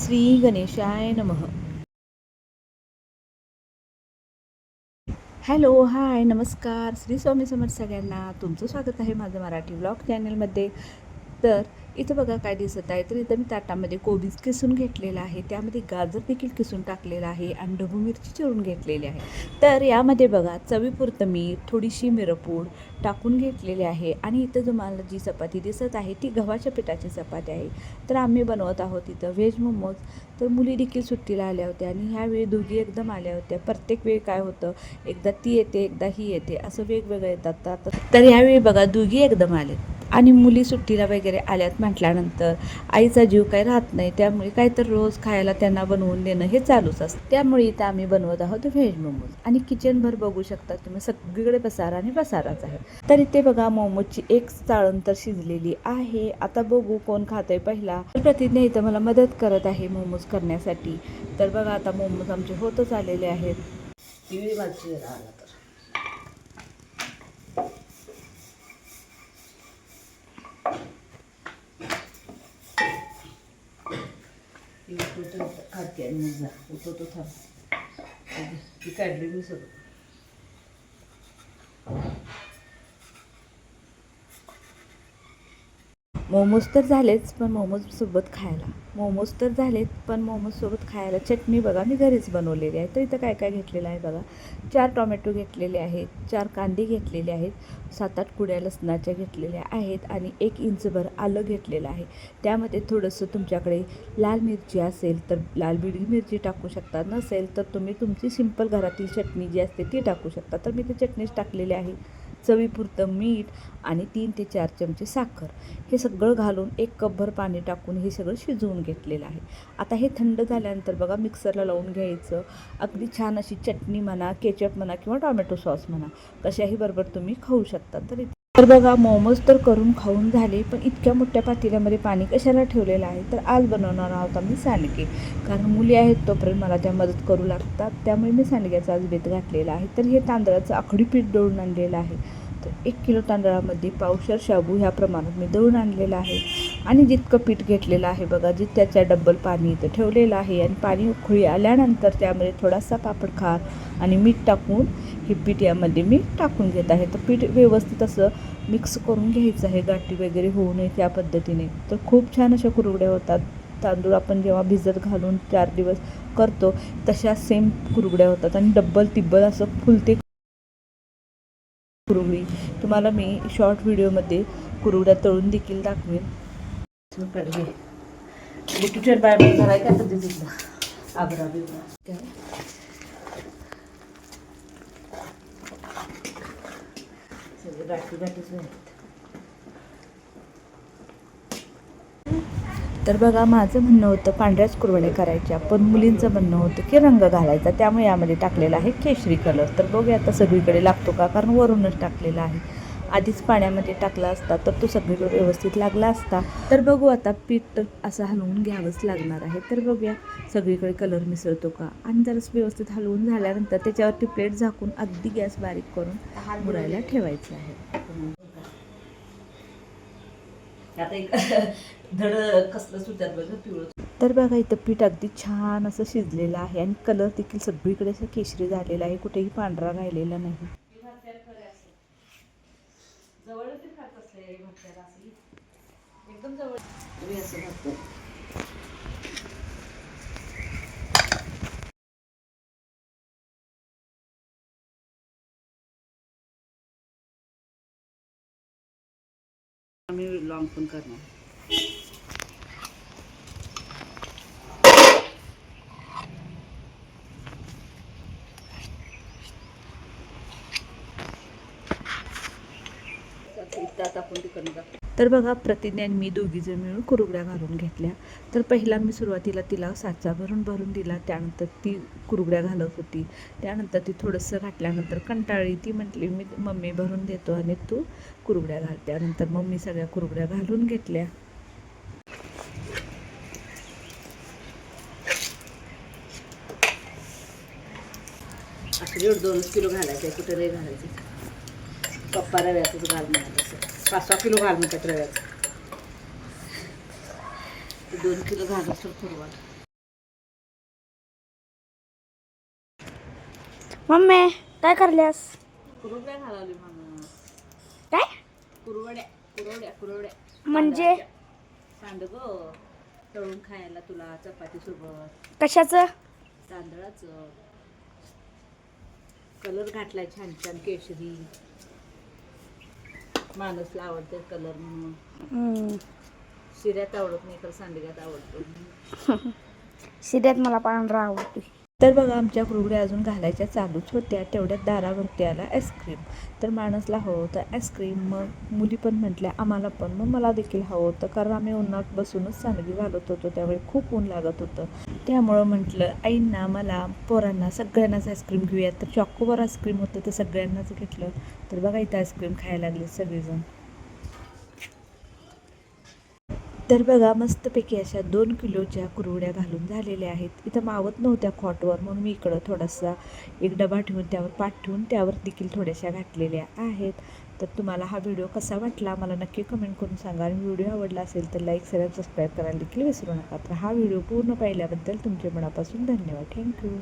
श्री गणेशाय नमः. हॅलो, हाय, नमस्कार. श्री स्वामी समर्थ सगळ्यांना. तुमचं स्वागत आहे माझं मराठी व्लॉग चॅनलमध्ये. तर इथं बघा काय दिसत आहे. तर इथं मी ताटामध्ये कोबीज किसून घेतलेला आहे, त्यामध्ये गाजर देखील किसून टाकलेला आहे आणि ढबू मिरची चिरून घेतलेली आहे. तर यामध्ये बघा चवीपुरतं मीठ, थोडीशी मिरपूड टाकून घेतलेले आहे. आणि इथं तुम्हाला जी चपाती दिसत आहे ती गव्हाच्या पिठाची चपाती आहे. तर आम्ही बनवत आहोत इथं व्हेज मोमोज. तर मुली देखील सुट्टीला आल्या होत्या आणि ह्यावेळी दोघी एकदम आल्या होत्या. प्रत्येक वेळी काय होतं, एकदा ती येते एकदा ही येते, असं वेगवेगळं येतात. तर यावेळी बघा दोघी एकदम आले आणि मुली सुट्टीला वगैरे आल्यात म्हटल्यानंतर आईचा जीव काही राहत नाही, त्यामुळे काहीतरी रोज खायला त्यांना बनवून देणं हे चालूच असतं. त्यामुळे इथं आम्ही बनवत आहोत व्हेज मोमोज. आणि किचनभर बघू शकता तुम्ही, सगळीकडे पसारा आणि पसाराच आहे. तर इथे बघा मोमोजची एक चाळण तर शिजलेली आहे. आता बघू कोण खातंय पहिला. प्रतिज्ञा इथं मला मदत करत आहे मोमोज करण्यासाठी. तर बघा आता मोमोज आमचे होतच आलेले आहेत. खाते आणि मग जा होतो तो थांब ती काढली मी सगळं. मोमोज तर झालेच, पण मोमोजसोबत खायला चटणी बघा मी घरीच बनवलेली आहे. तर इथं काय काय घेतलेलं आहे बघा. 4 टोमॅटो घेतलेले आहेत, 4 कांदे घेतलेले आहेत, 7-8 कुड्या लसणाच्या घेतलेल्या आहेत आणि 1 इंचभर आलं घेतलेलं आहे. त्यामध्ये थोडंसं तुमच्याकडे लाल मिरची असेल तर लाल बिडी मिरची टाकू शकता, नसेल तर तुम्ही तुमची सिंपल घरातील चटणी जी असते ती टाकू शकता. तर मी ती चटणीच टाकलेली आहे. चवीपुरतं मीठ आणि 3 ते 4 चमचे साखर हे सगळं घालून 1 कपभर पाणी टाकून हे सगळं शिजवून घेतलेलं आहे. आता हे थंड झाल्यानंतर बघा मिक्सरला लावून घ्यायचं. अगदी छान अशी चटणी म्हणा, केचप म्हणा किंवा टोमॅटो सॉस म्हणा, कशाही बरोबर तुम्ही खाऊ शकता. तर बघा मोमोज तर करून खाऊन झाले, पण इतक्या मोठ्या पातेल्यामध्ये पाणी कशाला ठेवलेलं आहे. तर आज बनवणार आहोत आम्ही सांडगे. कारण मुली आहेत तोपर्यंत मला त्या मदत करू लागतात, त्यामुळे मी सांडग्याचा आज बेत घातलेला आहे. तर हे तांदळाचं आखडी पीठ दळून आणलेलं आहे. तर 1 किलो तांदळामध्ये पावशेर शाबू ह्या प्रमाणात मी दळून आणलेलं आहे. आणि जितकं पीठ घेतलेलं आहे बघा, त्याच्या डबल पाणी इथं ठेवलेलं आहे. आणि पाणी उकळी आल्यानंतर त्यामध्ये थोडासा पापड खार आणि मीठ टाकून हे पीठ यामध्ये मी टाकून घेत आहे. तर पीठ व्यवस्थित असं मिक्स करून घ्यायचं आहे, गाठी वगैरे होऊ नये त्या पद्धतीने. तर खूप छान अशा कुरवड्या होतात. तांदूळ आपण जेव्हा भिजत घालून 4 दिवस करतो तशा सेम कुरवड्या होतात आणि डब्बल तिब्बल असं फुलते कुरवडी. तुम्हाला मी शॉर्ट व्हिडिओमध्ये कुरवड्या तळून देखील दाखवेन. लिक्विड बाय झालाय त्या पद्धतीचा आबरा बिबरा सगळे गाठीच आहेत. तर बघा माझं म्हणणं होतं पांढऱ्याच कुरवड्या करायच्या, पण मुलींचं म्हणणं होतं की रंग घालायचा, त्यामुळे यामध्ये टाकलेला आहे केशरी कलर. तर बघूया आता सगळीकडे लागतो का, कारण वरूनच टाकलेला आहे. आधीच पाण्यामध्ये टाकला असता तर तो सगळीकडे व्यवस्थित लागला असता. तर बघू आता पीठ असं हलवून घ्यावंच लागणार आहे. तर बघूया सगळीकडे कलर मिसळतो का. आणि जरास व्यवस्थित हलवून झाल्यानंतर त्याच्यावरती प्लेट झाकून अगदी गॅस बारीक करून मुरायला ठेवायचं आहे. आता एक धड कसलं सुद्धा बघा पिवळं. तर बघा इथं पीठ अगदी छान असं शिजलेलं आहे आणि कलर देखील सगळीकडे असं केशरी झालेला आहे, कुठेही पांढरा राहिलेला नाही. एकदम जवळ आम्ही लॉंग पण करणार. तर बघा प्रतिज्ञा आणि मी दोघीजण मिळून कुरवड्या घालून घेतल्या. तर पहिला मी सुरुवातीला तिला साचा भरून दिला, त्यानंतर ती कुरवड्या घालत होती. त्यानंतर ती थोडंसं घातल्यानंतर कंटाळली. ती म्हटली मी मम्मी भरून देतो आणि तू कुरवड्या घाल. त्यानंतर मम्मी सगळ्या कुरवड्या घालून घेतल्या. असे 2 किलो घालायचं, कुठं नाही घालायचं. पप्पा रव्याचंच घाल म्हणत असं 5-6 किलो घाल म्हणतात रव्याचं. 2 किलो घाल तर थोडं मम्मी काय करल्यास? कुरवड्या घालावली म्हणून. काय कुरवड्या कुरवड्या कुरवड्या म्हणजे? सांडगं तळून खायला तुला चपाती सोबत. कशाचं? तांदळाचं. कलर घातलाय छान छान केशरी. माणूसला आवडते कलर म्हणून. शिऱ्यात आवडत नाही तर सांडग्यात आवडतो. शिऱ्यात मला पांढरा आवडते. तर बघा आमच्या कुरवड्या अजून घालायच्या चालूच होत्या. तेवढ्यात दारावरती आला आईस्क्रीम. तर माणसला हवं होतं आईस्क्रीम. मग मुली पण म्हटल्या आम्हाला पण. मग मला देखील हवं होतं कारण आम्ही उन्हात बसूनच सांडगी घालत होतो. त्यावेळी खूप ऊन लागत होतं. त्यामुळं म्हटलं आईंना मला पोरांना सगळ्यांनाच आईस्क्रीम घेऊयात. तर चॉकोबार आईस्क्रीम होतं तर सगळ्यांनाच घेतलं. तर बघा इथं आईस्क्रीम खायला लागले सगळेजण. तर बघा मस्तपैकी अशा 2 किलोच्या कुरवड्या घालून झालेल्या आहेत. इथं मावत नव्हत्या खॉटवर म्हणून मी इकडं थोडासा एक डबा ठेवून त्यावर पाट ठेवून त्यावर देखील थोड्याशा घातलेल्या आहेत. तर तुम्हाला हा व्हिडिओ कसा वाटला मला नक्की कमेंट करून सांगा. आणि व्हिडिओ आवडला असेल तर लाईक शेअर सबस्क्राईब करायला देखील विसरू नका. तर हा व्हिडिओ पूर्ण पाहिल्याबद्दल तुमचे मनापासून धन्यवाद. थँक्यू.